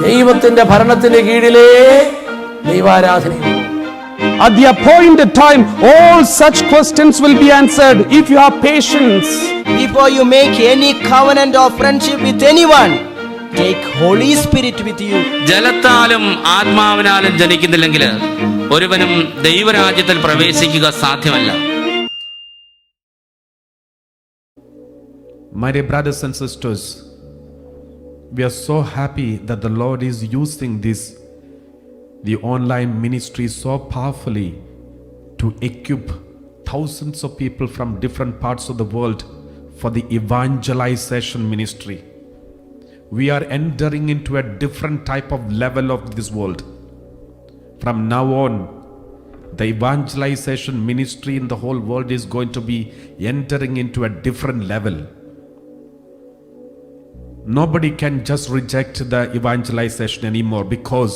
ദൈവത്തിന്റെ ഭരണത്തിന്റെ കീഴിലേ ദൈവാരാധനയുള്ളൂ. At the appointed time, all such questions will be answered if you have patience. Before you make any covenant or friendship with anyone, take Holy Spirit with you. ജലത്താലും ആത്മാവിനാലും ജനിക്കുന്നില്ലെങ്കിൽ ഒരുവനും ദൈവരാജ്യത്തിൽ പ്രവേശിക്കുക സാധ്യമല്ല. My dear brothers and sisters, we are so happy that the Lord is using the online ministry so powerfully to equip thousands of people from different parts of the world for the evangelization ministry. We are entering into a different type of level of this world. From now on, the evangelization ministry in the whole world is going to be entering into a different level. Nobody can just reject the evangelization anymore because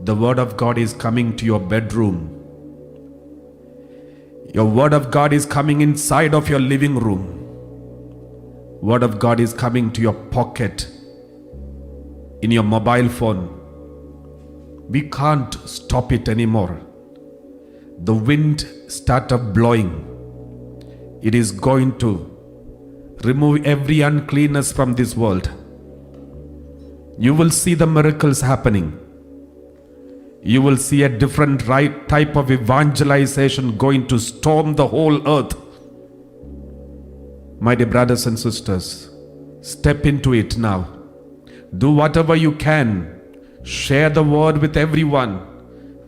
the word of God is coming to your bedroom. Your word of God is coming inside of your living room. Word of God is coming to your pocket, in your mobile phone. We can't stop it anymore. The wind started blowing. It is going to remove every uncleanness from this world. You will see the miracles happening. You will see a different type of evangelization going to storm the whole earth. My dear brothers and sisters, step into it now. Do whatever you can. Share the word with everyone.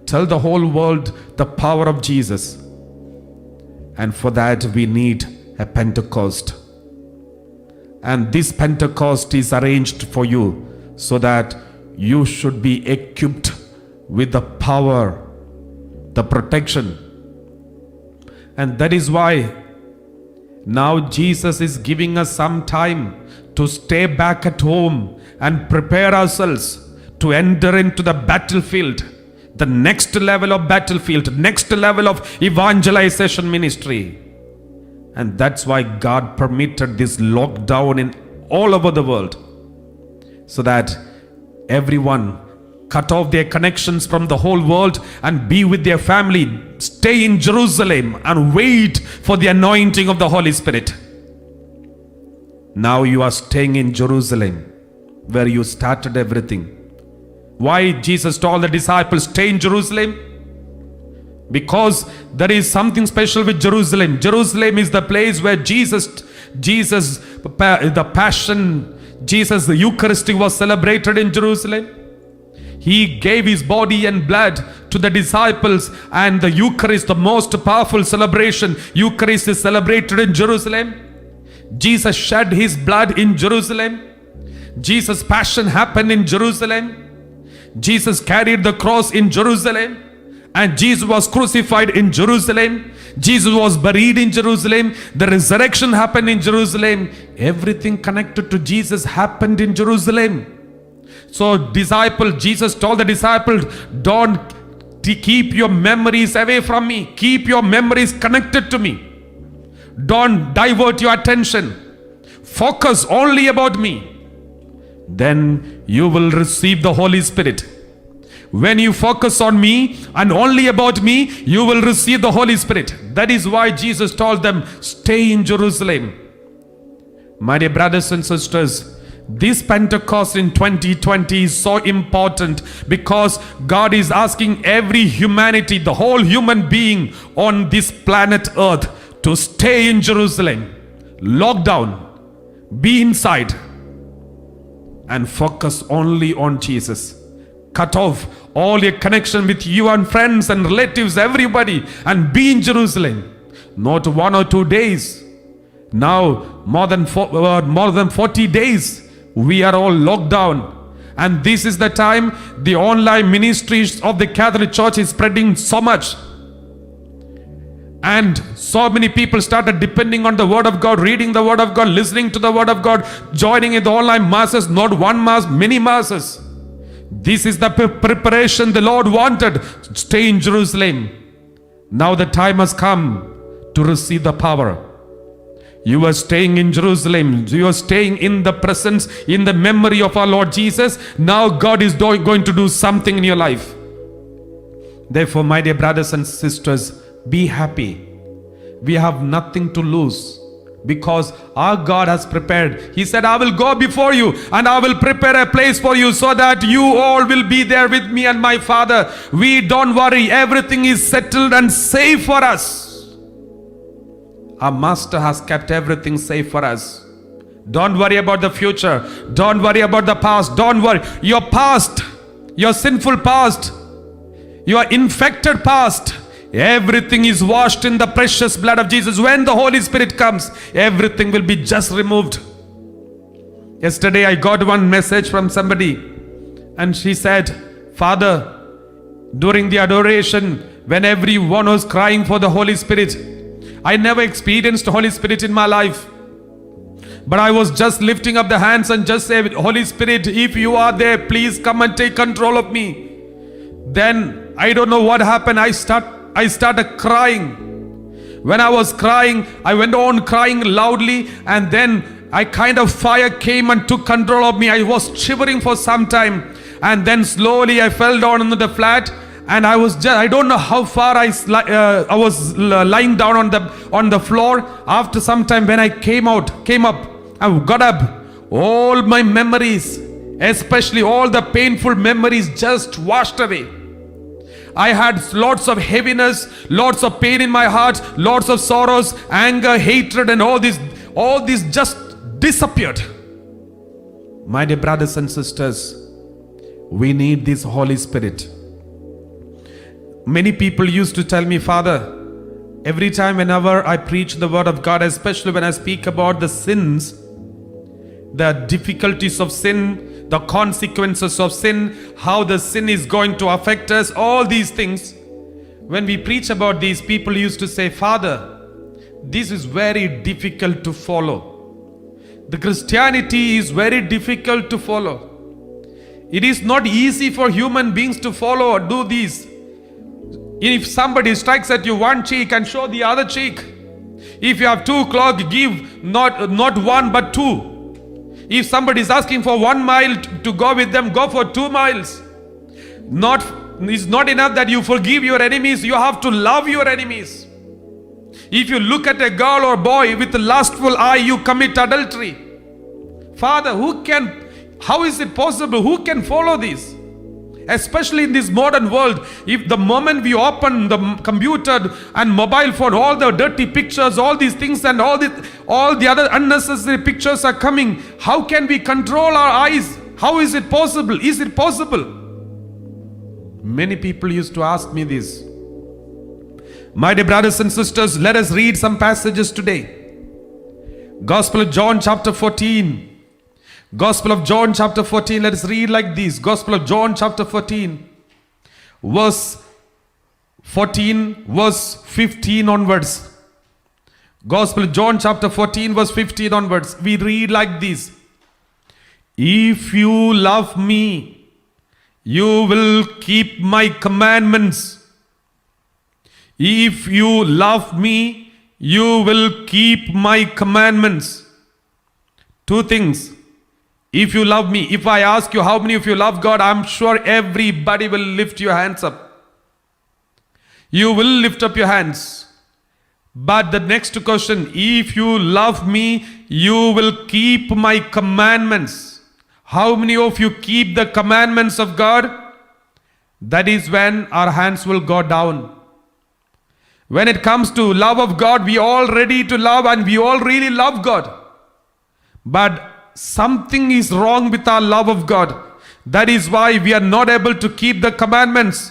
Tell the whole world the power of Jesus. And for that we need a Pentecost. And this Pentecost is arranged for you so that you should be equipped with the power, the protection. And that is why now Jesus is giving us some time to stay back at home and prepare ourselves to enter into the battlefield, the next level of battlefield, next level of evangelization ministry. And that's why God permitted this lockdown in all over the world, so that everyone cut off their connections from the whole world and be with their family, stay in Jerusalem and wait for the anointing of the Holy Spirit. Now you are staying in Jerusalem where you started everything. Why Jesus told the disciples, stay in Jerusalem? Because there is something special with Jerusalem. Jerusalem is the place where the Passion, Jesus, the Eucharistic was celebrated in Jerusalem. He gave his body and blood to the disciples, and the Eucharist, the most powerful celebration, Eucharist is celebrated in Jerusalem. Jesus shed his blood in Jerusalem. Jesus' passion happened in Jerusalem. Jesus carried the cross in Jerusalem. And Jesus was crucified in Jerusalem. Jesus was buried in Jerusalem. The resurrection happened in Jerusalem. Everything connected to Jesus happened in Jerusalem. So Jesus told the disciples, don't keep your memories away from me. Keep your memories connected to me. Don't divert your attention. Focus only about me. Then you will receive the Holy Spirit. When you focus on me and only about me, you will receive the Holy Spirit. That is why Jesus told them, stay in Jerusalem. My dear brothers and sisters, this Pentecost in 2020 is so important because God is asking every humanity, the whole human being on this planet Earth, to stay in Jerusalem, lock down, be inside, and focus only on Jesus. Cut off all your connection with you and friends and relatives, everybody, and be in Jerusalem. Not 1 or 2 days. Now more than 40 days we are all locked down. And this is the time the online ministries of the Catholic Church is spreading so much. And so many people started depending on the word of God, reading the word of God, listening to the word of God, joining in the online masses, not one mass, many masses. This is the preparation the Lord wanted. Stay in Jerusalem. Now the time has come to receive the power. You are staying in Jerusalem. You are staying in the presence, in the memory of our Lord Jesus. Now God is going to do something in your life. Therefore, my dear brothers and sisters, be happy. We have nothing to lose because our God has prepared. He said, I will go before you and I will prepare a place for you so that you all will be there with me and my Father. We don't worry. Everything is settled and safe for us. Our Master has kept everything safe for us. Don't worry about the future. Don't worry about the past. Don't worry. Your past, your sinful past, your infected past, everything is washed in the precious blood of Jesus. When the Holy Spirit comes, everything will be just removed. Yesterday I got one message from somebody and she said, Father, during the adoration, when everyone was crying for the Holy Spirit, I never experienced the Holy Spirit in my life. But I was just lifting up the hands and just say, Holy Spirit, if you are there, please come and take control of me. Then I don't know what happened. I started crying. When I was crying, I went on crying loudly, and then I kind of fire came and took control of me. I was shivering for some time, and then slowly I fell down onto the flat, and I don't know how far I was lying down on the floor. After some time, when I came up, I got up. All my memories, especially all the painful memories, just washed away. I had lots of heaviness, lots of pain in my heart, lots of sorrows, anger, hatred, and all this just disappeared. My dear brothers and sisters, we need this Holy Spirit. Many people used to tell me, Father, every time whenever I preach the word of God, especially when I speak about the sins, the difficulties of sin, the consequences of sin, how the sin is going to affect us, all these things. When we preach about these, people used to say, Father, this is very difficult to follow. The Christianity is very difficult to follow. It is not easy for human beings to follow or do these. If somebody strikes at you one cheek and show the other cheek. If you have 2 clogs, give not one but 2. If somebody is asking for 1 mile to go with them, go for 2 miles. It's not enough that you forgive your enemies, you have to love your enemies. If you look at a girl or boy with a lustful eye, you commit adultery. Father, how is it possible? Who can follow this? Especially in this modern world, if the moment we open the computer and mobile phone, all the dirty pictures, all these things and all the other unnecessary pictures are coming. How can we control our eyes? How is it possible? Is it possible? Many people used to ask me this. My dear brothers and sisters, let us read some passages today. Gospel of John chapter 14. Gospel of John chapter 14, let us read like this. Gospel of John chapter 14, verse 15 onwards. Gospel of John chapter 14, verse 15 onwards. We read like this. If you love me, you will keep my commandments. If you love me, you will keep my commandments. 2 things. If you love me, if I ask you how many of you love God, I'm sure everybody will lift your hands up. You will lift up your hands. But the next question, if you love me, you will keep my commandments. How many of you keep the commandments of God? That is when our hands will go down. When it comes to love of God, we all ready to love and we all really love God. But something is wrong with our love of God. That is why we are not able to keep the commandments.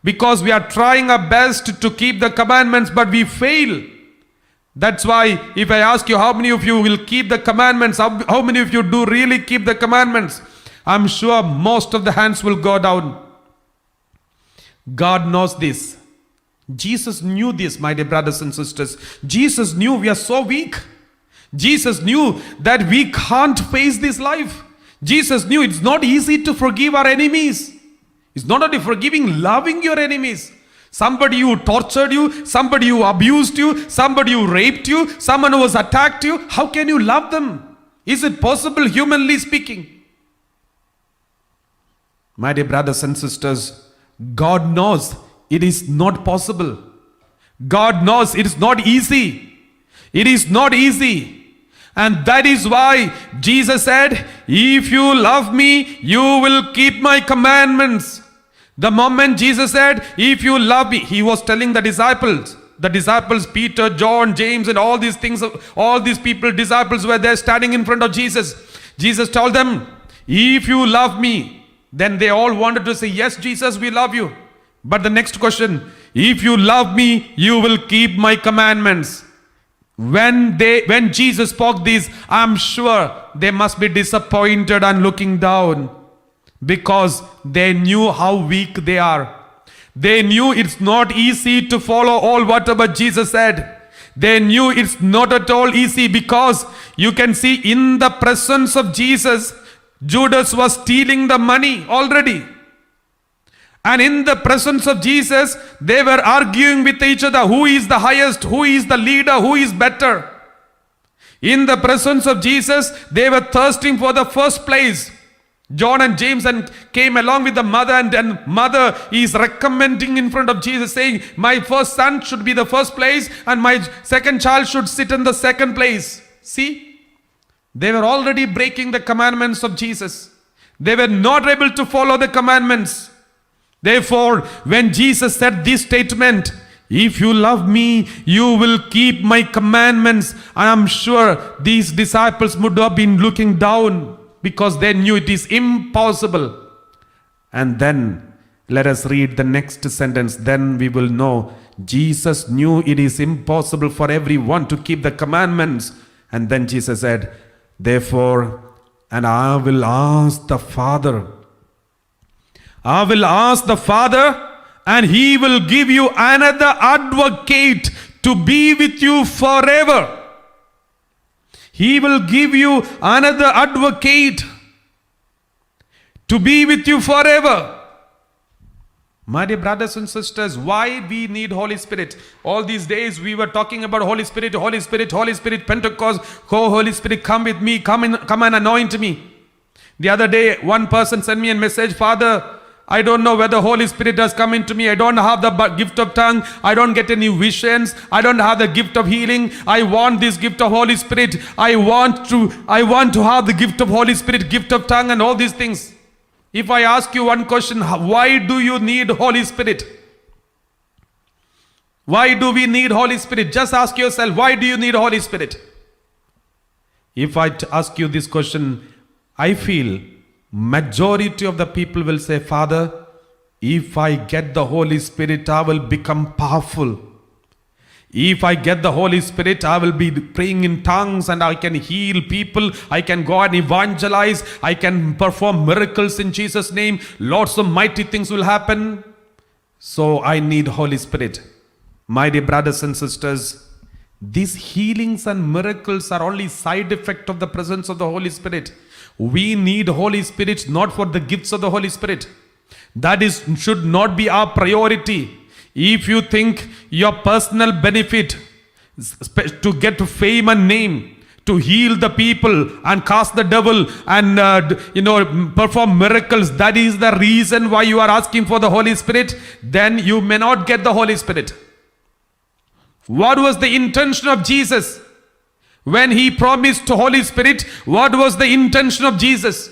Because we are trying our best to keep the commandments, but we fail. That's why if I ask you how many of you will keep the commandments, how many of you do really keep the commandments, I'm sure most of the hands will go down. God knows this. Jesus knew this, my dear brothers and sisters. Jesus knew we are so weak. Jesus knew that we can't face this life. Jesus knew it's not easy to forgive our enemies. It's not only forgiving, loving your enemies. Somebody who tortured you, somebody who abused you, somebody who raped you, someone who was attacked you. How can you love them? Is it possible, humanly speaking? My dear brothers and sisters, God knows it is not possible. God knows it is not easy. It is not easy. And that is why Jesus said, if you love me, you will keep my commandments. The moment Jesus said, if you love me, he was telling the disciples, Peter, John, James, and all these things, all these people, disciples were there standing in front of Jesus. Jesus told them, if you love me, then they all wanted to say, yes, Jesus, we love you. But the next question, if you love me, you will keep my commandments. When Jesus spoke this, I'm sure they must be disappointed and looking down, because they knew how weak they are. They knew it's not easy to follow all whatever Jesus said. They knew it's not at all easy, because you can see in the presence of Jesus, Judas was stealing the money already. And in the presence of Jesus, they were arguing with each other. Who is the highest? Who is the leader? Who is better? In the presence of Jesus, they were thirsting for the first place. John and James came along with the mother, and mother is recommending in front of Jesus, saying, my first son should be the first place and my second child should sit in the second place. See, they were already breaking the commandments of Jesus. They were not able to follow the commandments. Therefore, when Jesus said this statement, if you love me, you will keep my commandments, I am sure these disciples would have been looking down, because they knew it is impossible. And then let us read the next sentence. Then we will know Jesus knew it is impossible for everyone to keep the commandments. And then Jesus said, therefore, and I will ask the Father, and he will give you another advocate to be with you forever. He will give you another advocate to be with you forever. My dear brothers and sisters, why we need Holy Spirit? All these days we were talking about Holy Spirit, Holy Spirit, Holy Spirit, Pentecost. Oh, Holy Spirit, come with me, come and anoint me. The other day, one person sent me a message, Father, I don't know whether Holy Spirit has come into me. I don't have the gift of tongue. I don't get any visions. I don't have the gift of healing. I want this gift of Holy Spirit. I want to have the gift of Holy Spirit, gift of tongue, and all these things. If I ask you one question, why do you need Holy Spirit? Why do we need Holy Spirit? Just ask yourself, why do you need Holy Spirit? If I ask you this question, I feel majority of the people will say, Father, if I get the Holy Spirit, I will become powerful. If I get the Holy Spirit, I will be praying in tongues and I can heal people. I can go and evangelize. I can perform miracles in Jesus' name. Lots of mighty things will happen. So I need Holy Spirit. My dear brothers and sisters, these healings and miracles are only side effect of the presence of the Holy Spirit. We need Holy Spirit not for the gifts of the Holy Spirit. That should not be our priority. If you think your personal benefit to get fame and name, to heal the people and cast the devil and perform miracles, that is the reason why you are asking for the Holy Spirit, then you may not get the Holy Spirit. What was the intention of Jesus? When he promised the Holy Spirit, what was the intention of Jesus?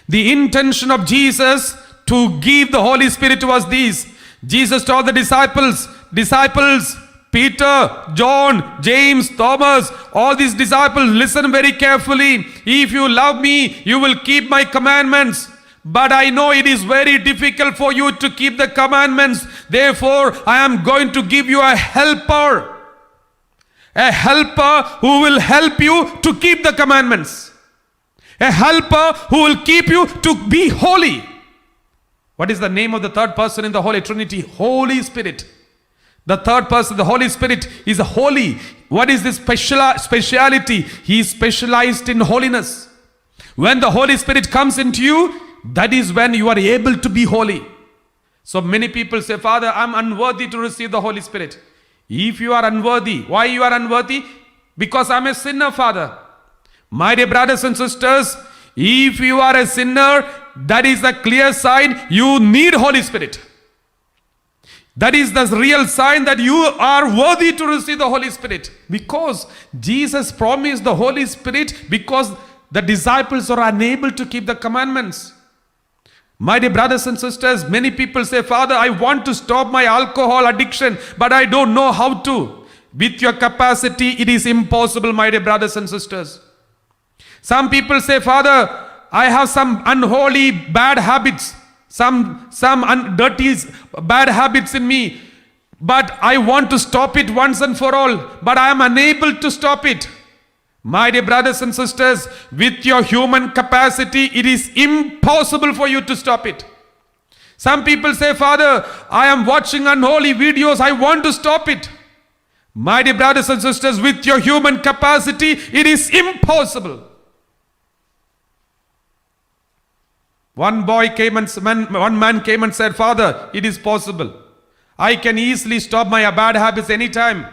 The intention of Jesus to give the Holy Spirit was this. Jesus told the disciples, Peter, John, James, Thomas, all these disciples, listen very carefully. If you love me, you will keep my commandments. But I know it is very difficult for you to keep the commandments. Therefore, I am going to give you a helper. A helper who will help you to keep the commandments. A helper who will keep you to be holy. What is the name of the third person in the Holy Trinity? Holy Spirit. The third person, the Holy Spirit, is holy. What is this speciality? He is specialized in holiness. When the Holy Spirit comes into you, that is when you are able to be holy. So many people say, Father, I'm unworthy to receive the Holy Spirit. If you are unworthy, why you are unworthy? Because I'm a sinner, Father. My dear brothers and sisters, if you are a sinner, that is a clear sign you need Holy Spirit. That is the real sign that you are worthy to receive the Holy Spirit. Because Jesus promised the Holy Spirit because the disciples are unable to keep the commandments. My dear brothers and sisters, many people say, Father, I want to stop my alcohol addiction, but I don't know how to. With your capacity, it is impossible, my dear brothers and sisters. Some people say, Father, I have some unholy bad habits, some dirty bad habits in me, but I want to stop it once and for all, but I am unable to stop it. My dear brothers and sisters, with your human capacity, it is impossible for you to stop it. Some people say, Father, I am watching unholy videos, I want to stop it. My dear brothers and sisters, with your human capacity, it is impossible. One man came and said, Father, it is possible. I can easily stop my bad habits anytime.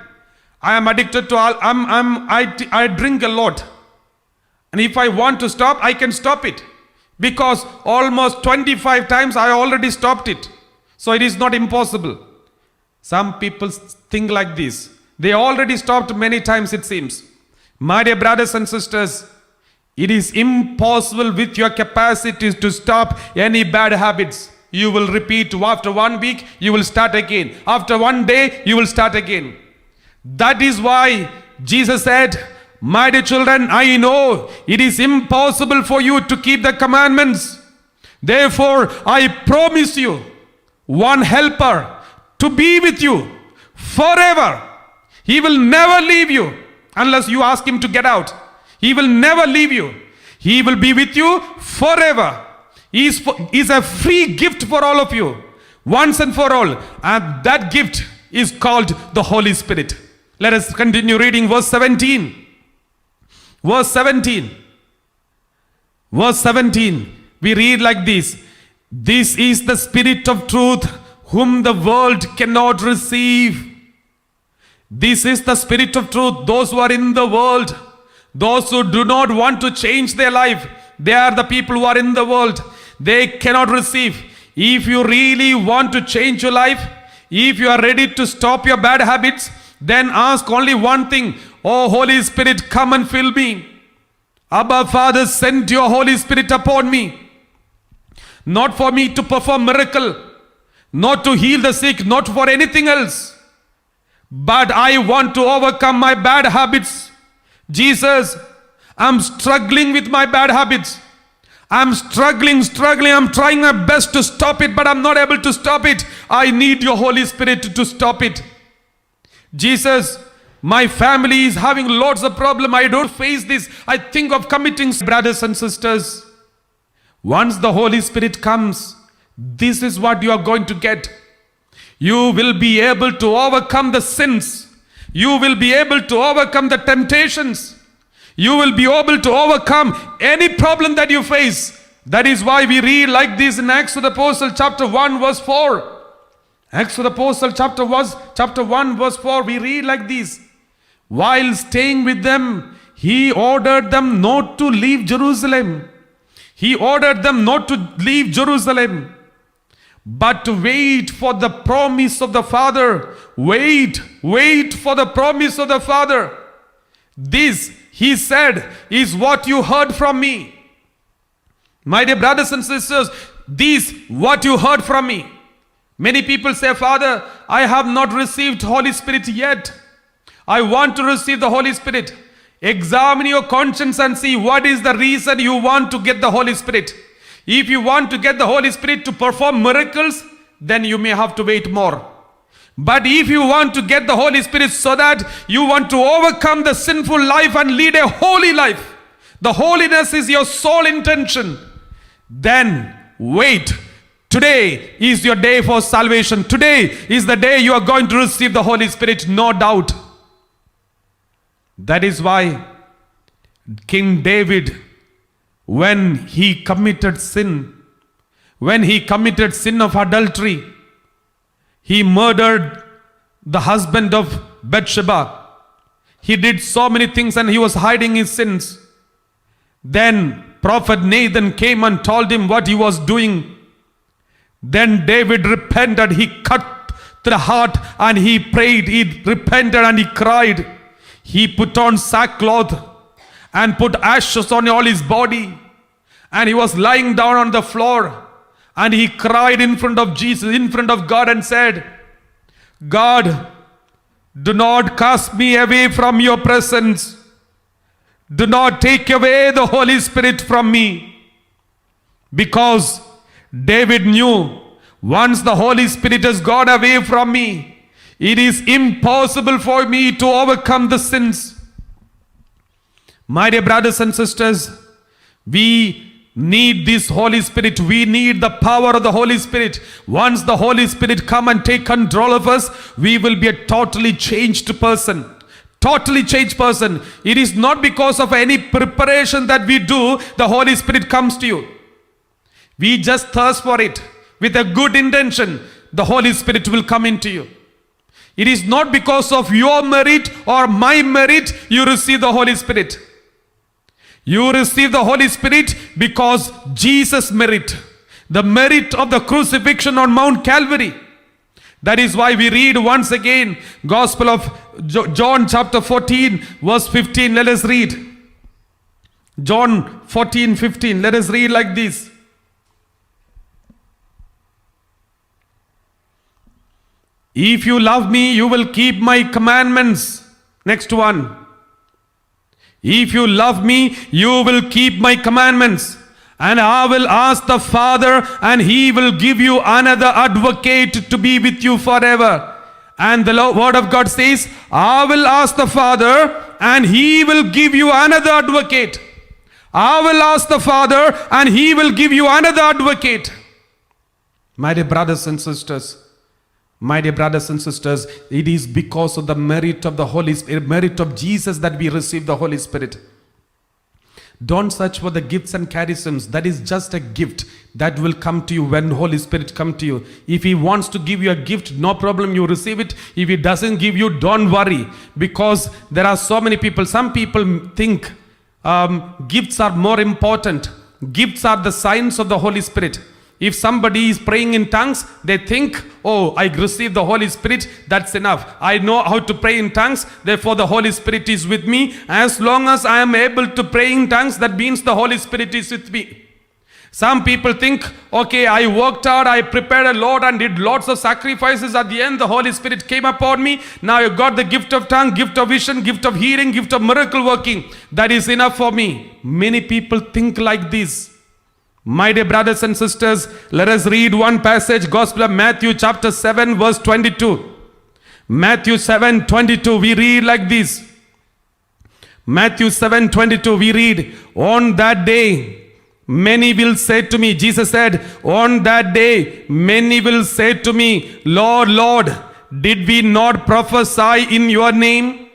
I am addicted to I drink a lot. And if I want to stop, I can stop it. Because almost 25 times I already stopped it. So it is not impossible. Some people think like this. They already stopped many times, it seems. My dear brothers and sisters, it is impossible with your capacities to stop any bad habits. You will repeat after 1 week, you will start again. After 1 day, you will start again. That is why Jesus said, my dear children, I know it is impossible for you to keep the commandments. Therefore, I promise you one helper to be with you forever. He will never leave you unless you ask him to get out. He will never leave you. He will be with you forever. He is a free gift for all of you, once and for all. And that gift is called the Holy Spirit. Let us continue reading verse 17. Verse 17. Verse 17. We read like this. This is the Spirit of truth, whom the world cannot receive. This is the Spirit of truth. Those who are in the world, those who do not want to change their life, they are the people who are in the world. They cannot receive. If you really want to change your life, if you are ready to stop your bad habits, then ask only one thing. Oh Holy Spirit, come and fill me. Abba Father, send your Holy Spirit upon me. Not for me to perform miracle, not to heal the sick, not for anything else. But I want to overcome my bad habits. Jesus, I'm struggling with my bad habits. I'm struggling. I'm trying my best to stop it, but I'm not able to stop it. I need your Holy Spirit to stop it. Jesus, my family is having lots of problems. I don't face this. I think of committing. Brothers and sisters, once the Holy Spirit comes, this is what you are going to get. You will be able to overcome the sins. You will be able to overcome the temptations. You will be able to overcome any problem that you face. That is why we read like this in Acts of the Apostle chapter 1 verse 4. Acts of the Apostle chapter 1 verse 4, we read like this. While staying with them, he ordered them not to leave Jerusalem. He ordered them not to leave Jerusalem, but to wait for the promise of the Father. Wait for the promise of the Father. This, he said, is what you heard from me. My dear brothers and sisters, this, what you heard from me. Many people say, Father, I have not received Holy Spirit yet. I want to receive the Holy Spirit. Examine your conscience and see what is the reason you want to get the Holy Spirit. If you want to get the Holy Spirit to perform miracles, then you may have to wait more. But if you want to get the Holy Spirit so that you want to overcome the sinful life and lead a holy life, the holiness is your sole intention, then wait. Today is your day for salvation. Today is the day you are going to receive the Holy Spirit, no doubt. That is why King David, when he committed sin of adultery, He murdered the husband of Bathsheba. He did so many things and he was hiding his sins. Then prophet Nathan came and told him what he was doing. Then David repented. He cut to the heart and he prayed. He repented and he cried. He put on sackcloth and put ashes on all his body. And he was lying down on the floor. And he cried in front of Jesus, in front of God, and said, God, do not cast me away from your presence. Do not take away the Holy Spirit from me. Because David knew, once the Holy Spirit has gone away from me, it is impossible for me to overcome the sins. My dear brothers and sisters, we need this Holy Spirit. We need the power of the Holy Spirit. Once the Holy Spirit come and take control of us, we will be a totally changed person. Totally changed person. It is not because of any preparation that we do, the Holy Spirit comes to you. We just thirst for it. With a good intention, the Holy Spirit will come into you. It is not because of your merit or my merit you receive the Holy Spirit. You receive the Holy Spirit because Jesus' merit, the merit of the crucifixion on Mount Calvary. That is why we read once again Gospel of John chapter 14 verse 15. Let us read. John 14:15. Let us read like this. If you love me, you will keep my commandments. Next one. If you love me, you will keep my commandments. And I will ask the Father, and he will give you another advocate to be with you forever. And the word of God says, I will ask the Father, and he will give you another advocate. I will ask the Father, and he will give you another advocate. My dear brothers and sisters, it is because of the merit of the Holy Spirit, merit of Jesus, that we receive the Holy Spirit. Don't search for the gifts and charisms. That is just a gift that will come to you when the Holy Spirit comes to you. If he wants to give you a gift, no problem, you receive it. If he doesn't give you, don't worry. Because there are so many people. Some people think gifts are more important. Gifts are the signs of the Holy Spirit. If somebody is praying in tongues, they think, oh, I received the Holy Spirit, that's enough. I know how to pray in tongues, therefore the Holy Spirit is with me. As long as I am able to pray in tongues, that means the Holy Spirit is with me. Some people think, okay, I worked hard, I prepared a lot and did lots of sacrifices. At the end, the Holy Spirit came upon me. Now I got the gift of tongue, gift of vision, gift of hearing, gift of miracle working. That is enough for me. Many people think like this. My dear brothers and sisters, let us read one passage, Gospel of Matthew chapter 7 verse 22. Matthew 7:22, we read like this. Matthew 7:22, we read, on that day, many will say to me, Jesus said, on that day, many will say to me, Lord, Lord, did we not prophesy in your name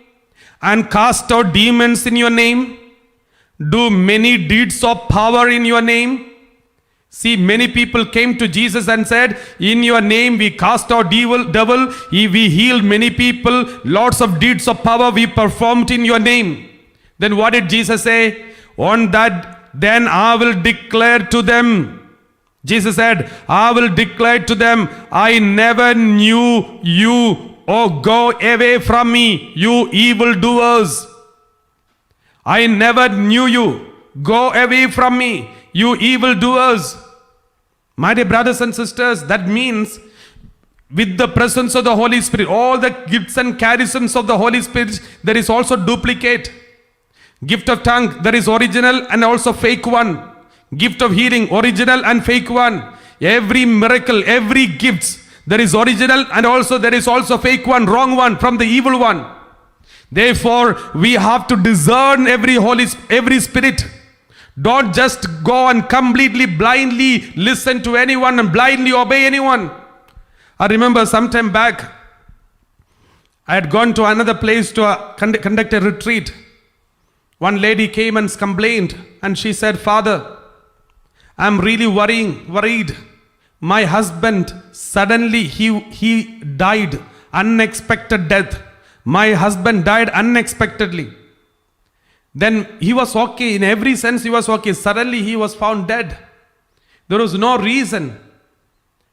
and cast out demons in your name? Do many deeds of power in your name? See, many people came to Jesus and said, in your name we cast out devil, we healed many people, lots of deeds of power we performed in your name. Then what did Jesus say? On that, then I will declare to them. Jesus said, I will declare to them, I never knew you, or go away from me, you evildoers. I never knew you. Go away from me, you evildoers. My dear brothers and sisters, that means with the presence of the Holy Spirit, all the gifts and charisms of the Holy Spirit, there is also duplicate. Gift of tongue, there is original and also fake one. Gift of hearing, original and fake one. Every miracle, every gift, there is original and also there is also fake one, wrong one from the evil one. Therefore, we have to discern every spirit. Don't just go and completely blindly listen to anyone and blindly obey anyone. I remember some time back, I had gone to another place to conduct a retreat. One lady came and complained and she said, Father, I'm really worried my husband suddenly he died unexpected death. My husband died unexpectedly. Then he was okay, in every sense he was okay. Suddenly he was found dead. There was no reason.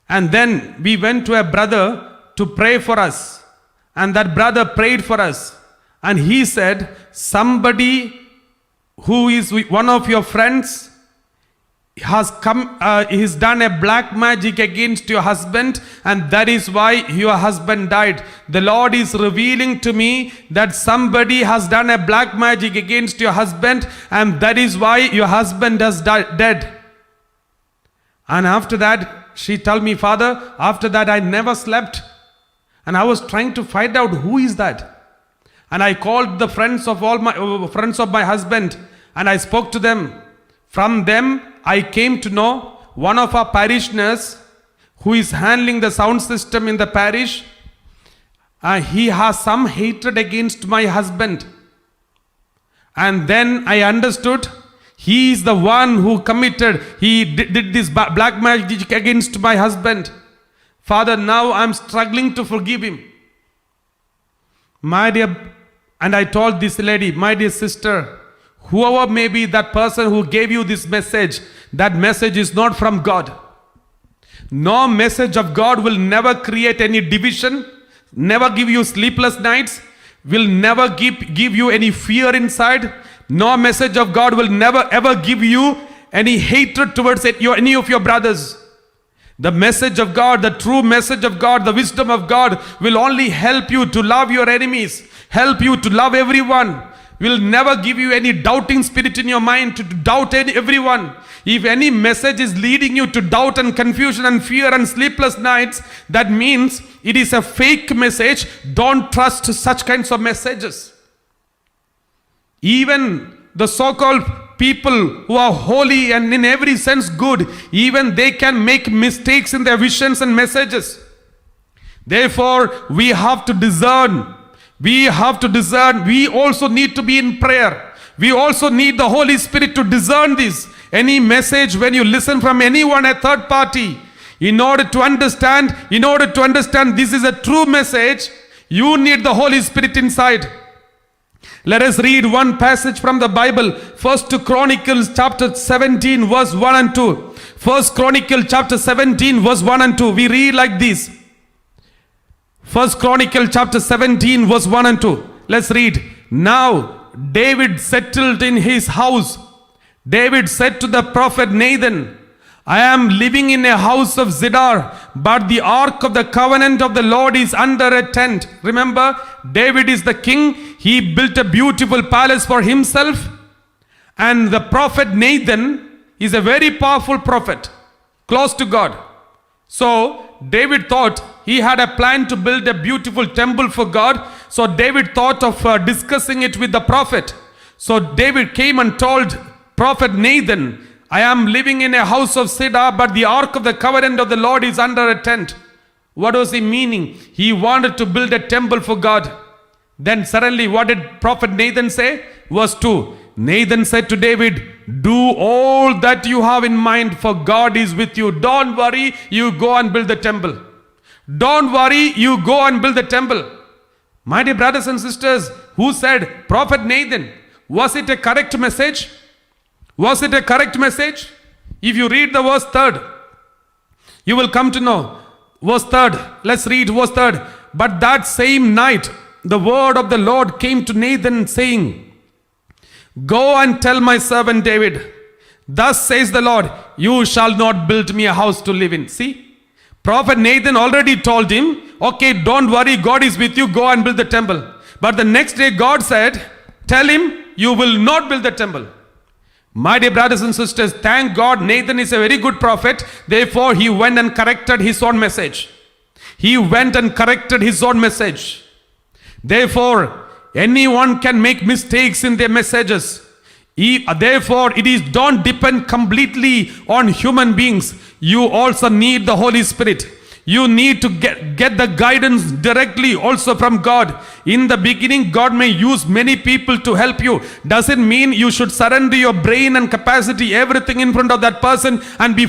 And then we went to a brother to pray for us. And that brother prayed for us. And he said, somebody who is one of your friends has come, he's done a black magic against your husband, and that is why your husband died. The Lord is revealing to me that somebody has done a black magic against your husband, and that is why your husband has died dead. And after that, she told me, Father, after that I never slept, and I was trying to find out who is that. And I called the friends of my husband, and I spoke to them. From them, I came to know one of our parishioners who is handling the sound system in the parish. He has some hatred against my husband. And then I understood he is the one who committed, he did this black magic against my husband. Father, now I'm struggling to forgive him. My dear, and I told this lady, my dear sister, whoever may be that person who gave you this message, that message is not from God. No message of God will never create any division, never give you sleepless nights, will never give you any fear inside. No message of God will never ever give you any hatred towards any of your brothers. The message of God, the true message of God, the wisdom of God will only help you to love your enemies, help you to love everyone. Will never give you any doubting spirit in your mind to doubt everyone. If any message is leading you to doubt and confusion and fear and sleepless nights, that means it is a fake message. Don't trust such kinds of messages. Even the so-called people who are holy and in every sense good, even they can make mistakes in their visions and messages. Therefore, we have to discern. We have to discern. We also need to be in prayer. We also need the Holy Spirit to discern this. Any message, when you listen from anyone, a third party, in order to understand this is a true message, you need the Holy Spirit inside. Let us read one passage from the Bible. 1 Chronicles chapter 17 verse 1 and 2. 1 Chronicles chapter 17 verse 1 and 2. We read like this. 1 Chronicles chapter 17 verse 1 and 2. Let's read. Now David settled in his house. David said to the prophet Nathan, I am living in a house of Zidar, but the ark of the covenant of the Lord is under a tent. Remember, David is the king. He built a beautiful palace for himself. And the prophet Nathan is a very powerful prophet, close to God. So David thought he had a plan to build a beautiful temple for God. So David thought of discussing it with the prophet. So David came and told prophet Nathan, I am living in a house of cedar, but the ark of the covenant of the Lord is under a tent. What was he meaning? He wanted to build a temple for God. Then suddenly what did prophet Nathan say? Verse 2. Nathan said to David, do all that you have in mind, for God is with you. Don't worry, you go and build the temple. Don't worry, you go and build the temple. My dear brothers and sisters, who said prophet Nathan? Was it a correct message? Was it a correct message? If you read the verse 3, you will come to know. Verse 3, let's read verse 3. But that same night, the word of the Lord came to Nathan saying, go and tell my servant David, thus says the Lord, you shall not build me a house to live in. See, prophet Nathan already told him, okay, don't worry, God is with you, go and build the temple. But the next day God said, tell him, you will not build the temple. My dear brothers and sisters, thank God Nathan is a very good prophet. Therefore, he went and corrected his own message. He went and corrected his own message. Therefore, anyone can make mistakes in their messages. Therefore, don't depend completely on human beings. You also need the Holy Spirit. You need to get the guidance directly also from God. In the beginning, God may use many people to help you. Doesn't mean you should surrender your brain and capacity, everything in front of that person and be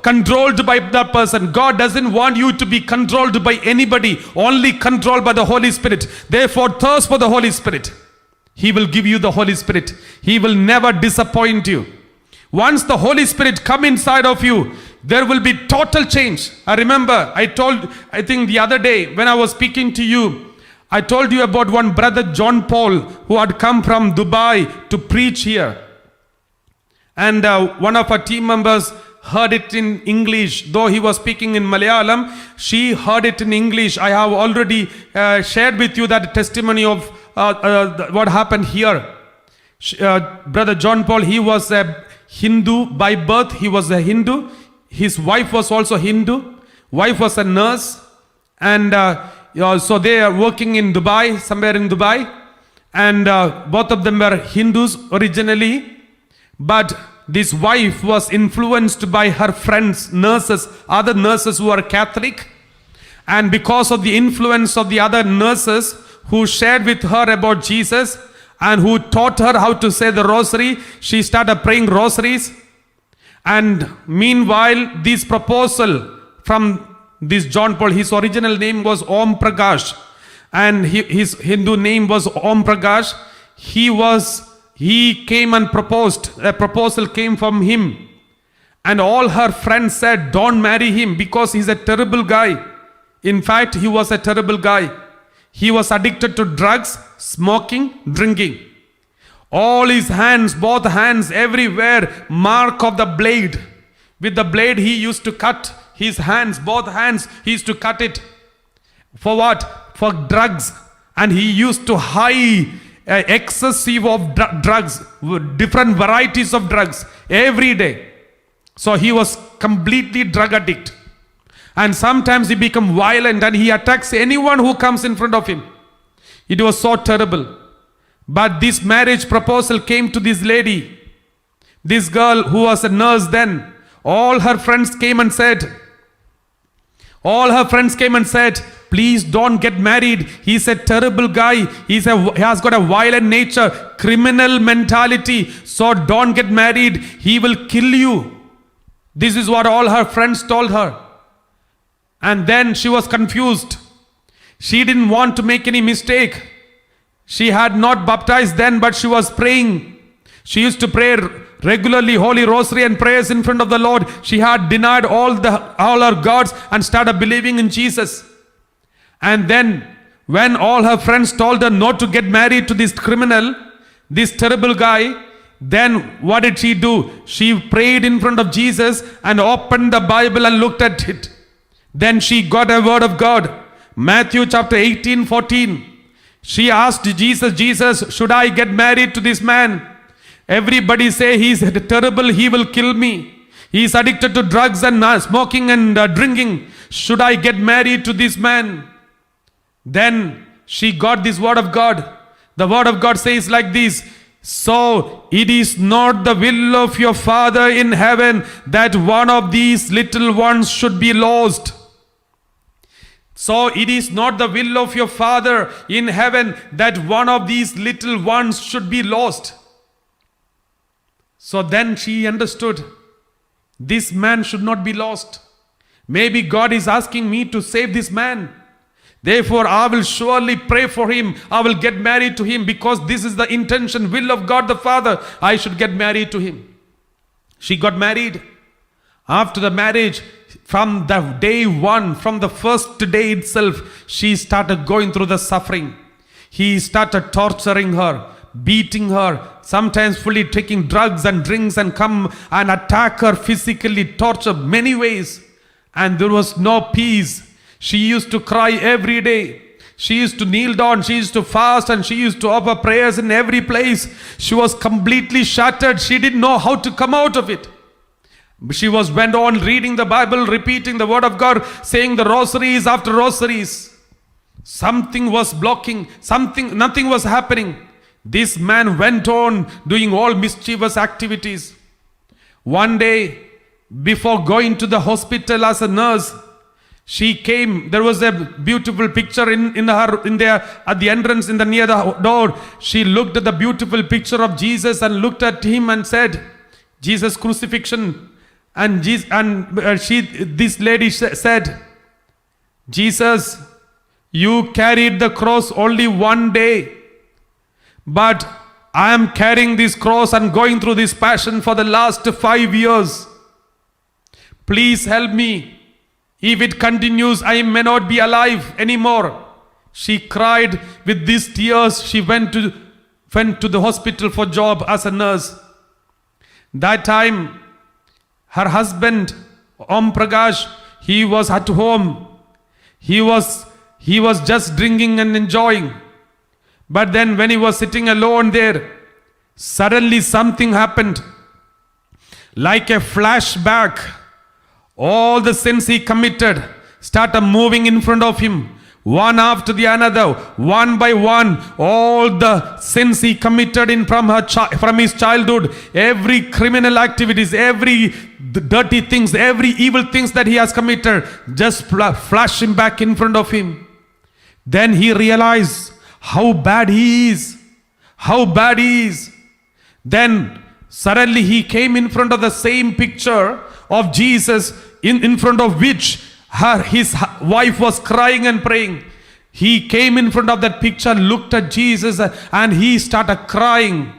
controlled by that person. God doesn't want you to be controlled by anybody, only controlled by the Holy Spirit. Therefore, thirst for the Holy Spirit. He will give you the Holy Spirit. He will never disappoint you. Once the Holy Spirit come inside of you, there will be total change. I remember I think the other day when I was speaking to you, I told you about one brother, John Paul, who had come from Dubai to preach here. And one of our team members heard it in English. Though he was speaking in Malayalam, she heard it in English. I have already shared with you that testimony of what happened here. Brother John Paul, he was a Hindu by birth. He was a Hindu. His wife was also Hindu. Wife was a nurse. And so they are working in Dubai, somewhere in Dubai. And both of them were Hindus originally. But this wife was influenced by her friends, nurses, other nurses who are Catholic. And because of the influence of the other nurses who shared with her about Jesus and who taught her how to say the rosary, she started praying rosaries. And meanwhile, this proposal from this John Paul, his original name was Om Prakash, and his Hindu name was Om Prakash. He came and proposed. A proposal came from him, and all her friends said, "Don't marry him because he's a terrible guy." In fact, he was a terrible guy. He was addicted to drugs, smoking, drinking. All his hands, both hands, everywhere, mark of the blade. With the blade, he used to cut his hands, both hands, he used to cut it. For what? For drugs. And he used to hide excessive of drugs, different varieties of drugs, every day. So he was completely drug addict. And sometimes he became violent and he attacks anyone who comes in front of him. It was so terrible. But this marriage proposal came to this lady, this girl who was a nurse then. All her friends came and said, please don't get married. He's a terrible guy. He has got a violent nature, criminal mentality. So don't get married. He will kill you. This is what all her friends told her. And then she was confused. She didn't want to make any mistake. She had not baptized then, but she was praying. She used to pray regularly Holy Rosary and prayers in front of the Lord. She had denied all her gods and started believing in Jesus. And then when all her friends told her not to get married to this criminal, this terrible guy, then what did she do? She prayed in front of Jesus and opened the Bible and looked at it. Then she got a word of God. Matthew chapter 18:14. She asked Jesus, should I get married to this man? Everybody say he's terrible, he will kill me. He's addicted to drugs and smoking and drinking. Should I get married to this man? Then she got this word of God. The word of God says like this: so it is not the will of your Father in heaven that one of these little ones should be lost. So it is not the will of your Father in heaven that one of these little ones should be lost. So then she understood, this man should not be lost. Maybe God is asking me to save this man. Therefore, I will surely pray for him. I will get married to him because this is the intention, will of God the Father. I should get married to him. She got married. After the marriage, from the day one, from the first day itself, she started going through the suffering. He started torturing her, beating her, sometimes fully taking drugs and drinks and come and attack her physically, torture many ways. And there was no peace. She used to cry every day. She used to kneel down, she used to fast, and she used to offer prayers in every place. She was completely shattered. She didn't know how to come out of it. She went on reading the Bible, repeating the word of God, saying the rosaries after rosaries. Something was blocking, nothing was happening. This man went on doing all mischievous activities. One day, before going to the hospital as a nurse, She came. There was a beautiful picture in there at the entrance near the door. She looked at the beautiful picture of Jesus and looked at him and said, Jesus' crucifixion. And this lady said, Jesus, you carried the cross only one day, but I am carrying this cross and going through this passion for the last 5 years. Please help me. If it continues, I may not be alive anymore. She cried with these tears. She went to the hospital for job as a nurse. That time, her husband, Om Prakash, he was at home. He was just drinking and enjoying. But then when he was sitting alone there, suddenly something happened. Like a flashback, all the sins he committed started moving in front of him, one after the another, one by one. All the sins he committed from his childhood, every criminal activities, every dirty things, every evil things that he has committed, just flash him back in front of him. Then he realized how bad he is. How bad he is. Then suddenly he came in front of the same picture of Jesus, in front of which his wife was crying and praying. He came in front of that picture, looked at Jesus, and he started crying.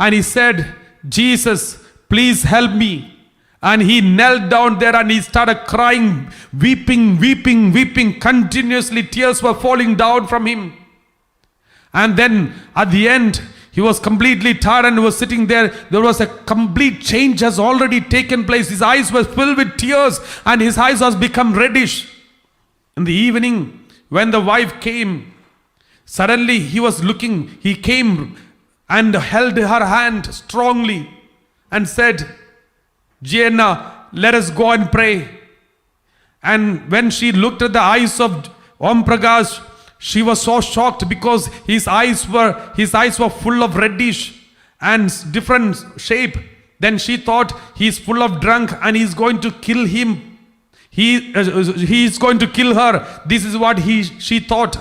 And he said, Jesus, please help me. And he knelt down there and he started crying, weeping continuously. Tears were falling down from him. And then at the end, he was completely tired and was sitting there. There was a complete change has already taken place. His eyes were filled with tears and his eyes was become reddish. In the evening, when the wife came, suddenly he came and held her hand strongly and said, Gianna, let us go and pray. And when she looked at the eyes of Om Prakash, she was so shocked because his eyes were full of reddish and different shape. Then she thought he's full of drunk and he's going to kill him. He is going to kill her. This is what she thought.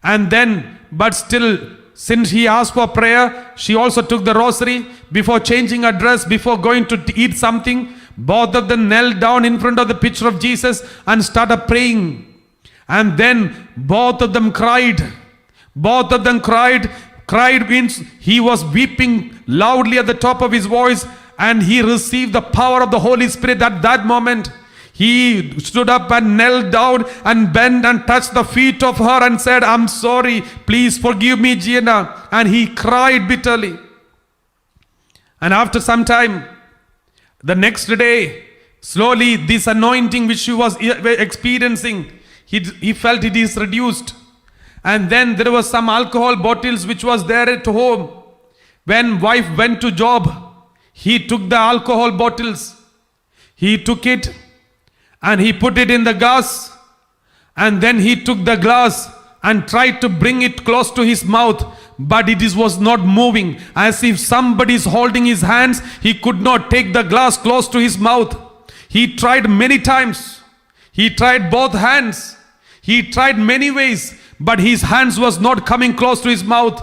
And then, but still, since he asked for prayer, she also took the rosary. Before changing her dress, before going to eat something, both of them knelt down in front of the picture of Jesus and started praying. And then both of them cried. Both of them cried. Cried means he was weeping loudly at the top of his voice, and he received the power of the Holy Spirit at that moment. He stood up and knelt down and bent and touched the feet of her and said, I'm sorry, please forgive me, Gianna. And he cried bitterly. And after some time, the next day, slowly this anointing which she was experiencing, he felt it is reduced. And then there was some alcohol bottles which was there at home. When wife went to job, he took the alcohol bottles. He took it and he put it in the glass. And then he took the glass and tried to bring it close to his mouth. But it was not moving. As if somebody is holding his hands, he could not take the glass close to his mouth. He tried many times. He tried both hands. He tried many ways, but his hands was not coming close to his mouth.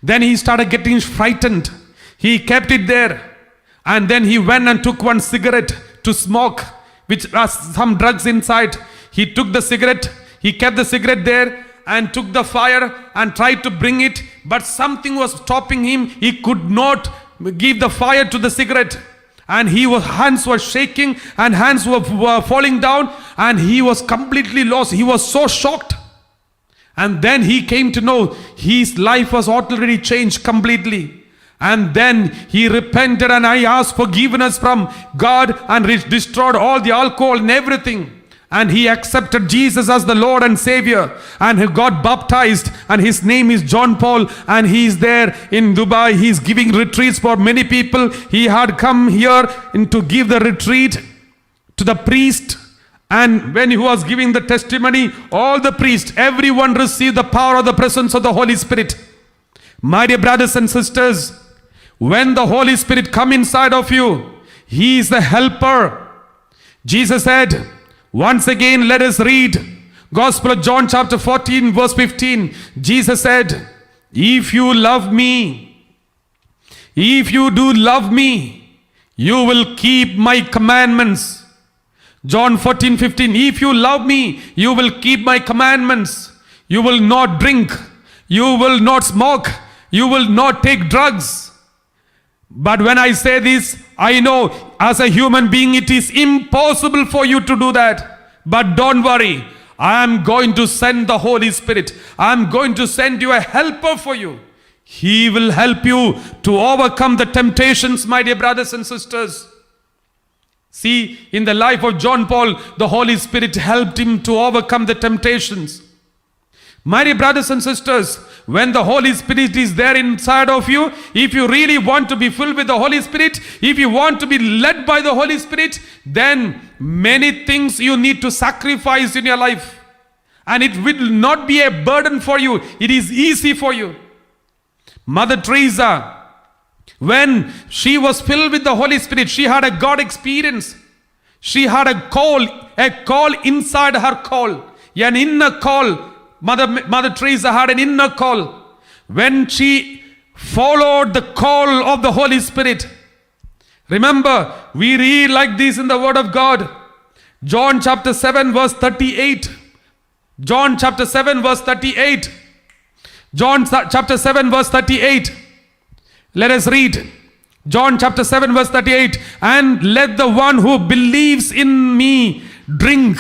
Then he started getting frightened. He kept it there. And then he went and took one cigarette to smoke, which has some drugs inside. He took the cigarette. He kept the cigarette there and took the fire and tried to bring it. But something was stopping him. He could not give the fire to the cigarette. And hands were shaking and hands were falling down, and he was completely lost. He was so shocked. And then he came to know his life was already changed completely. And then he repented and I asked forgiveness from God and destroyed all the alcohol and everything. And he accepted Jesus as the Lord and Savior, and he got baptized, and his name is John Paul, and he is there in Dubai. He is giving retreats for many people. He had come here to give the retreat to the priest, and when he was giving the testimony, all the priests, everyone received the power of the presence of the Holy Spirit. My dear brothers and sisters, when the Holy Spirit come inside of you, he is the helper. Jesus said, Once again, let us read Gospel of John chapter 14 verse 15. Jesus said, if you love me, if you do love me, you will keep my commandments. John 14:15. If you love me, you will keep my commandments. You will not drink. You will not smoke. You will not take drugs. But when I say this, I know as a human being it is impossible for you to do that. But don't worry. I am going to send the Holy Spirit. I am going to send you a helper for you. He will help you to overcome the temptations, my dear brothers and sisters. See, in the life of John Paul, the Holy Spirit helped him to overcome the temptations. My dear brothers and sisters, when the Holy Spirit is there inside of you, if you really want to be filled with the Holy Spirit, if you want to be led by the Holy Spirit, then many things you need to sacrifice in your life. And it will not be a burden for you. It is easy for you. Mother Teresa, when she was filled with the Holy Spirit, she had a God experience. She had a call inside her call, an inner call. Mother Teresa had an inner call. When she followed the call of the Holy Spirit. Remember, we read like this in the Word of God. John chapter 7 verse 38. John chapter 7 verse 38. John chapter 7 verse 38. Let us read. John chapter 7 verse 38. And let the one who believes in me drink.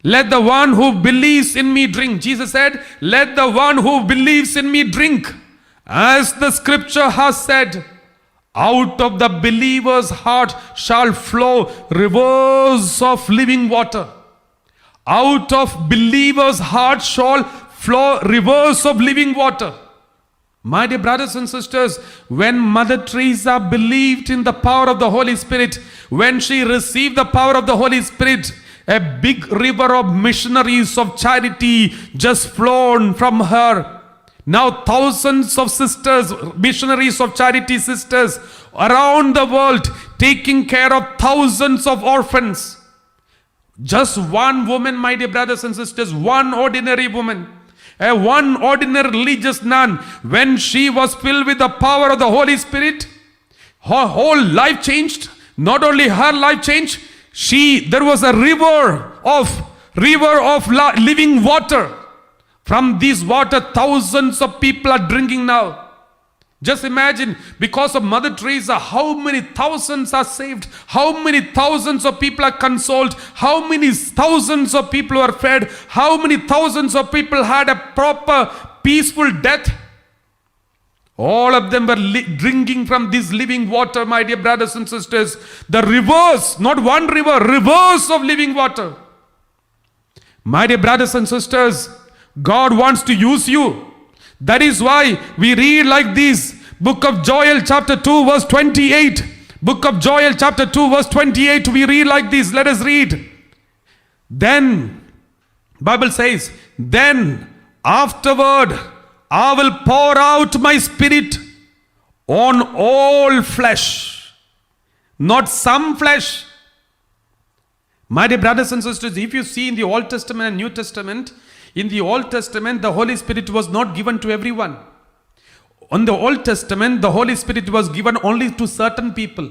Let the one who believes in me drink. Jesus said, let the one who believes in me drink. As the scripture has said, out of the believer's heart shall flow rivers of living water. Out of believer's heart shall flow rivers of living water. My dear brothers and sisters, when Mother Teresa believed in the power of the Holy Spirit, when she received the power of the Holy Spirit, a big river of missionaries of charity just flowed from her. Now thousands of sisters, missionaries of charity sisters around the world taking care of thousands of orphans. Just one woman, my dear brothers and sisters, one ordinary woman, one ordinary religious nun, when she was filled with the power of the Holy Spirit, her whole life changed. Not only her life changed, there was a river of living water. From this water, thousands of people are drinking now. Just imagine, because of Mother Teresa, how many thousands are saved, how many thousands of people are consoled, how many thousands of people are fed, how many thousands of people had a proper, peaceful death. All of them were drinking from this living water, my dear brothers and sisters. The rivers, not one river, rivers of living water. My dear brothers and sisters, God wants to use you. That is why we read like this. Book of Joel chapter 2 verse 28. Book of Joel chapter 2 verse 28. We read like this. Let us read. Then, Bible says, then afterward I will pour out my spirit on all flesh. Not some flesh. My dear brothers and sisters, if you see in the Old Testament and New Testament, in the Old Testament, the Holy Spirit was not given to everyone. On the Old Testament, the Holy Spirit was given only to certain people,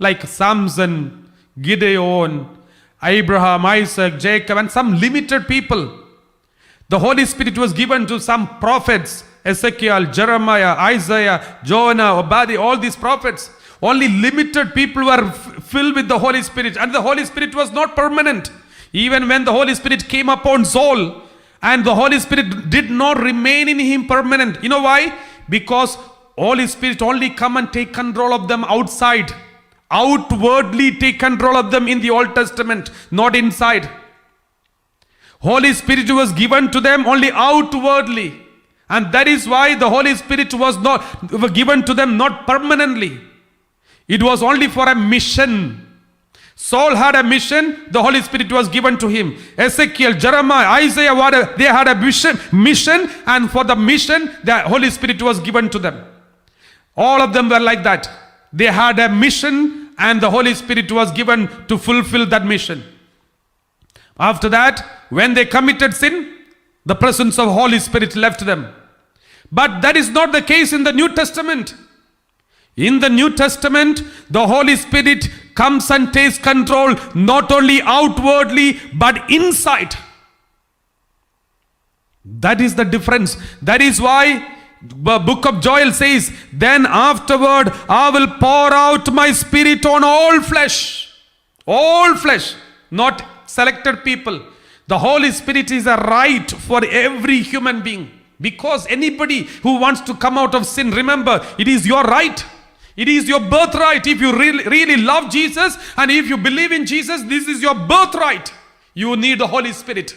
like Samson, Gideon, Abraham, Isaac, Jacob, and some limited people. The Holy Spirit was given to some prophets, Ezekiel, Jeremiah, Isaiah, Jonah, Obadiah, all these prophets. Only limited people were filled with the Holy Spirit, and the Holy Spirit was not permanent. Even when the Holy Spirit came upon Saul, and the Holy Spirit did not remain in him permanent. You know why? Because Holy Spirit only come and take control of them outside. Outwardly take control of them in the Old Testament, not inside. Holy Spirit was given to them only outwardly. And that is why the Holy Spirit was given to them not permanently. It was only for a mission. Saul had a mission, the Holy Spirit was given to him. Ezekiel, Jeremiah, Isaiah, they had a mission, and for the mission, the Holy Spirit was given to them. All of them were like that. They had a mission, and the Holy Spirit was given to fulfill that mission. After that, when they committed sin, the presence of Holy Spirit left them. But that is not the case in the New Testament. In the New Testament, the Holy Spirit comes and takes control not only outwardly but inside. That is the difference. That is why the book of Joel says, then afterward I will pour out my spirit on all flesh. All flesh, not selected people. The Holy Spirit is a right for every human being. Because anybody who wants to come out of sin, remember, it is your right. It is your birthright. If you really love Jesus and if you believe in Jesus, this is your birthright. You need the Holy Spirit.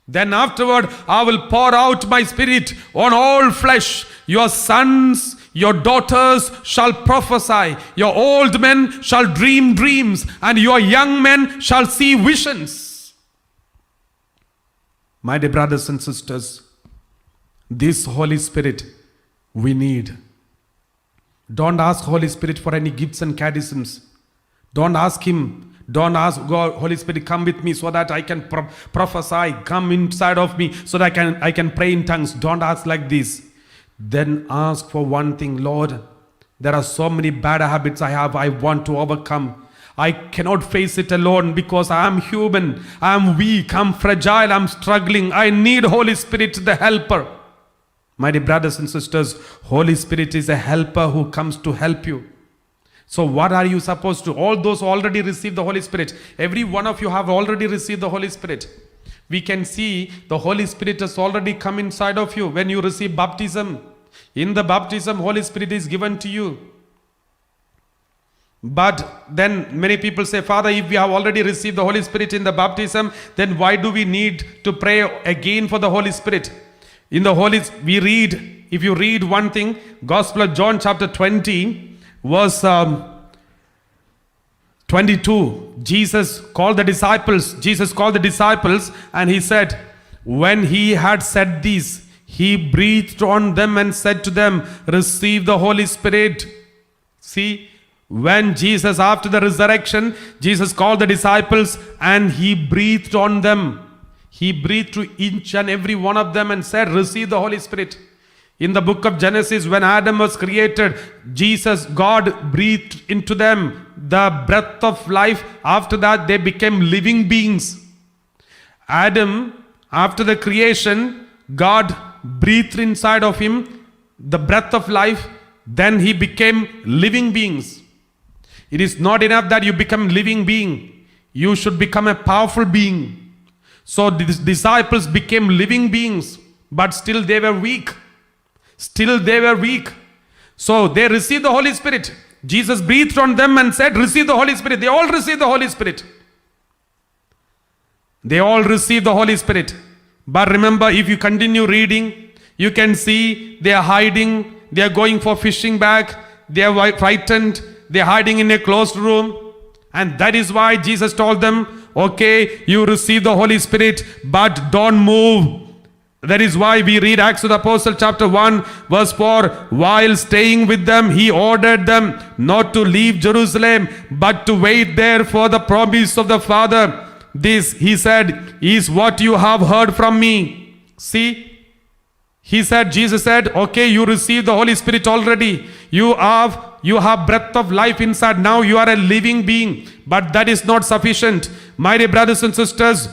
Then afterward, I will pour out my spirit on all flesh. Your sons, your daughters shall prophesy. Your old men shall dream dreams. And your young men shall see visions. My dear brothers and sisters, this Holy Spirit we need. Don't ask Holy Spirit for any gifts and charisms. Don't ask Him. Don't ask God, Holy Spirit, come with me so that I can prophesy. Come inside of me so that I can pray in tongues. Don't ask like this. Then ask for one thing. Lord, there are so many bad habits I have. I want to overcome. I cannot face it alone because I am human. I am weak. I am fragile. I am struggling. I need Holy Spirit, the helper. My dear brothers and sisters, Holy Spirit is a helper who comes to help you. So what are you supposed to? All those who already received the Holy Spirit, every one of you have already received the Holy Spirit. We can see the Holy Spirit has already come inside of you when you receive baptism. In the baptism, Holy Spirit is given to you. But then many people say, Father, if we have already received the Holy Spirit in the baptism, then why do we need to pray again for the Holy Spirit? In the we read, if you read one thing, Gospel of John chapter 20, verse 22, Jesus called the disciples and he said, when he had said this, he breathed on them and said to them, receive the Holy Spirit. See, when Jesus, after the resurrection, Jesus called the disciples and he breathed on them. He breathed to each and every one of them and said, receive the Holy Spirit. In the book of Genesis, when Adam was created, God breathed into them the breath of life. After that, they became living beings. Adam, after the creation, God breathed inside of him the breath of life. Then he became living beings. It is not enough that you become living being. You should become a powerful being. So the disciples became living beings, but still they were weak. Still they were weak. So they received the Holy Spirit. Jesus breathed on them and said, receive the Holy Spirit. They all received the Holy Spirit. They all received the Holy Spirit. But remember, if you continue reading, you can see they are hiding. They are going for fishing bag. They are frightened. They are hiding in a closed room. And that is why Jesus told them, okay, you receive the Holy Spirit, but don't move. That is why we read Acts of the Apostle chapter 1 verse 4. While staying with them, he ordered them not to leave Jerusalem, but to wait there for the promise of the Father. This, he said, is what you have heard from me. See, Jesus said, okay, you received the Holy Spirit already. You have breath of life inside. Now you are a living being. But that is not sufficient. My dear brothers and sisters,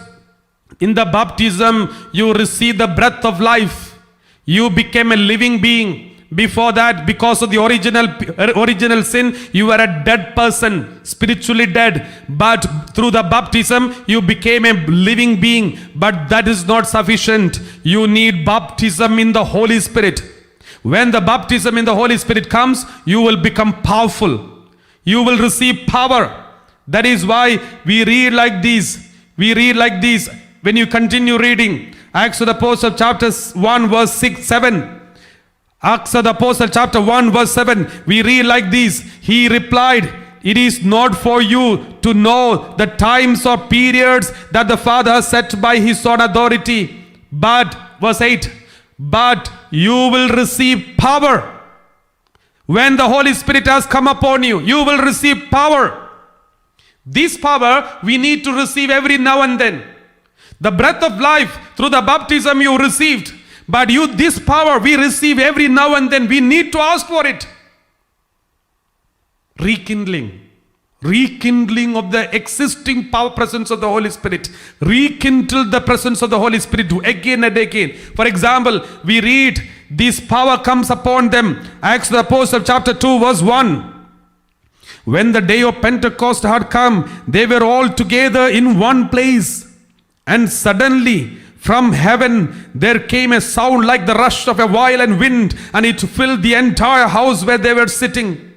in the baptism, you receive the breath of life. You became a living being. Before that, because of the original sin, you were a dead person, spiritually dead. But through the baptism, you became a living being. But that is not sufficient. You need baptism in the Holy Spirit. When the baptism in the Holy Spirit comes, you will become powerful. You will receive power. That is why we read like this. We read like this. When you continue reading, Acts of the Apostle chapter 1 verse 7. Acts of the Apostle chapter 1 verse 7. We read like this. He replied, it is not for you to know the times or periods that the Father has set by his own authority. But, verse 8, but you will receive power. When the Holy Spirit has come upon you, you will receive power. This power we need to receive every now and then. The breath of life through the baptism you received, but this power we receive every now and then. We need to ask for it. Rekindling of the existing power presence of the Holy Spirit. Rekindle the presence of the Holy Spirit again and again. For example, we read this power comes upon them. Acts of the Apostle chapter 2 verse 1. When the day of Pentecost had come, they were all together in one place. And suddenly from heaven there came a sound like the rush of a violent wind, and it filled the entire house where they were sitting.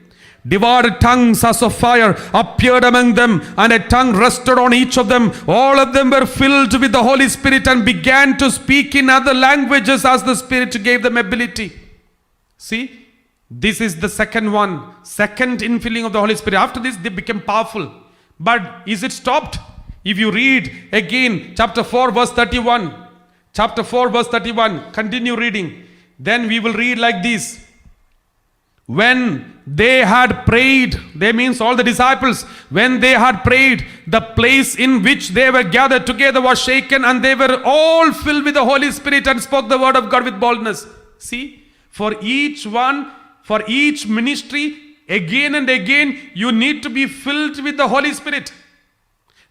Divided tongues as of fire appeared among them, and a tongue rested on each of them. All of them were filled with the Holy Spirit and began to speak in other languages as the Spirit gave them ability. See, this is the second infilling of the Holy Spirit. After this, they became powerful. But is it stopped? If you read again, chapter 4, verse 31. Chapter 4, verse 31. Continue reading. Then we will read like this. When they had prayed, they means all the disciples, when they had prayed, the place in which they were gathered together was shaken, and they were all filled with the Holy Spirit and spoke the word of God with boldness. See, for each ministry, again and again, you need to be filled with the Holy Spirit.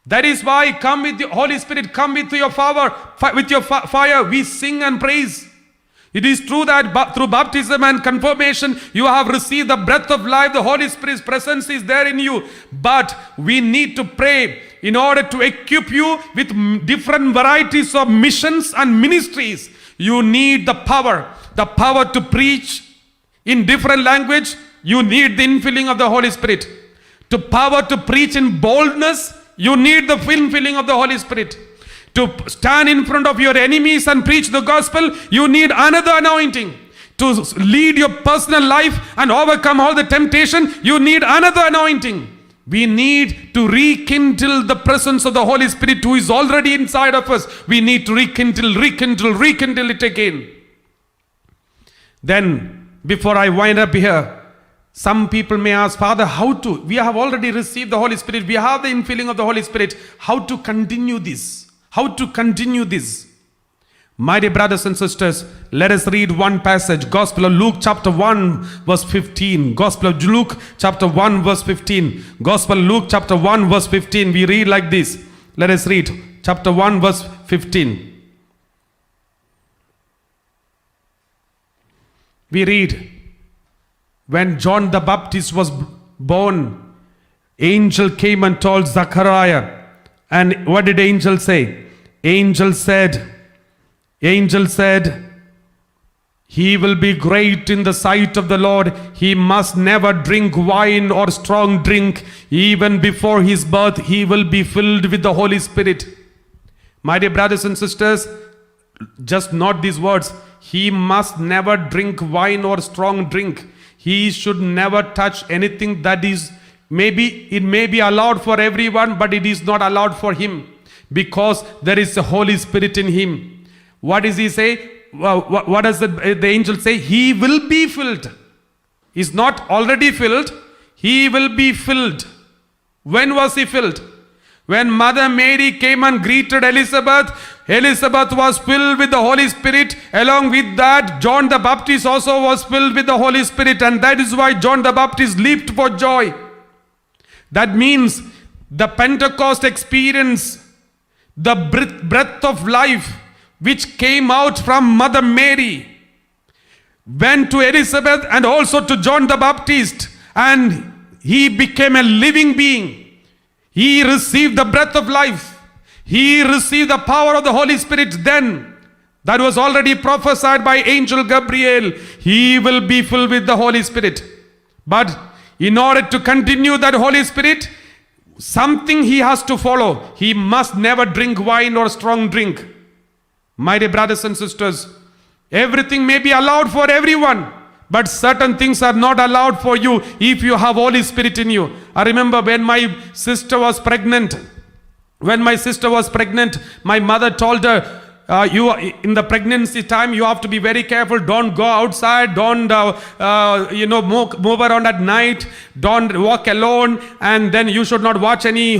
That is why come with the Holy Spirit, come with your power, with your fire, we sing and praise. It is true that through baptism and confirmation, you have received the breath of life. The Holy Spirit's presence is there in you. But we need to pray in order to equip you with different varieties of missions and ministries. You need the power to preach in different language. You need the infilling of the Holy Spirit. The power to preach in boldness, you need the infilling of the Holy Spirit. To stand in front of your enemies and preach the gospel, you need another anointing. To lead your personal life and overcome all the temptation, you need another anointing. We need to rekindle the presence of the Holy Spirit who is already inside of us. We need to rekindle it again. Then, before I wind up here, some people may ask, Father, how to? We have already received the Holy Spirit. We have the infilling of the Holy Spirit. How to continue this? How to continue this? My dear brothers and sisters, let us read one passage. Gospel of Luke chapter 1 verse 15. Gospel of Luke chapter 1 verse 15. Gospel of Luke chapter 1 verse 15. We read like this. Let us read chapter 1 verse 15. We read, when John the Baptist was born, angel came and told Zechariah. And what did angel say? Angel said, he will be great in the sight of the Lord. He must never drink wine or strong drink. Even before his birth, he will be filled with the Holy Spirit. My dear brothers and sisters, just note these words. He must never drink wine or strong drink. He should never touch anything that is, it may be allowed for everyone, but it is not allowed for him. Because there is a Holy Spirit in him. What does he say? What does the angel say? He will be filled. He's not already filled. He will be filled. When was he filled? When Mother Mary came and greeted Elizabeth, Elizabeth was filled with the Holy Spirit. Along with that, John the Baptist also was filled with the Holy Spirit. And that is why John the Baptist leaped for joy. That means the Pentecost experience, the breath of life which came out from Mother Mary, went to Elizabeth and also to John the Baptist, and he became a living being. He received the breath of life. He received the power of the Holy Spirit then. That was already prophesied by angel Gabriel. He will be filled with the Holy Spirit. But in order to continue that Holy Spirit, something he has to follow. He must never drink wine or strong drink. My dear brothers and sisters, everything may be allowed for everyone, but certain things are not allowed for you if you have Holy Spirit in you. I remember when my sister was pregnant. My mother told her, you in the pregnancy time you have to be very careful. Don't go outside. Don't move around at night. Don't walk alone. And then you should not watch any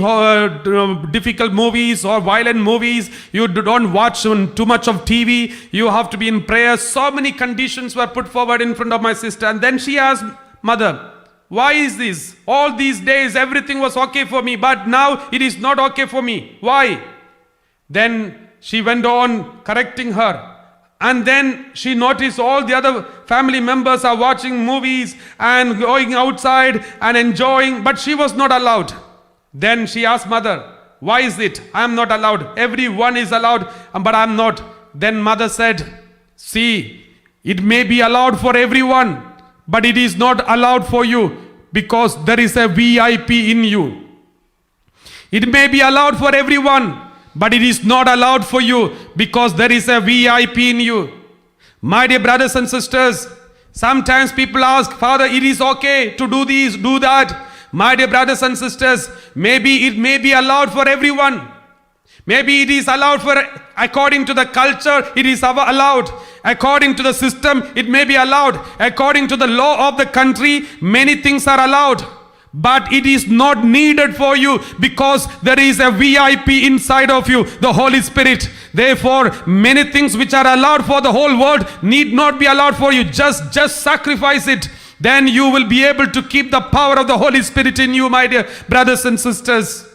difficult movies or violent movies. You don't watch too much of TV. You have to be in prayer. So many conditions were put forward in front of my sister. And then she asked, "Mother, why is this? All these days everything was okay for me, but now it is not okay for me. Why?" Then she went on correcting her. And then she noticed all the other family members are watching movies and going outside and enjoying, but she was not allowed. Then she asked mother, "Why is it I am not allowed? Everyone is allowed, but I am not." Then mother said, "See, it may be allowed for everyone, but it is not allowed for you because there is a VIP in you. It may be allowed for everyone, but it is not allowed for you because there is a VIP in you." My dear brothers and sisters, sometimes people ask, "Father, it is okay to do this, do that." My dear brothers and sisters, maybe it may be allowed for everyone. Maybe it is allowed for, according to the culture, it is allowed. According to the system, it may be allowed. According to the law of the country, many things are allowed. But it is not needed for you because there is a VIP inside of you, the Holy Spirit. Therefore, many things which are allowed for the whole world need not be allowed for you. Just sacrifice it. Then you will be able to keep the power of the Holy Spirit in you, my dear brothers and sisters.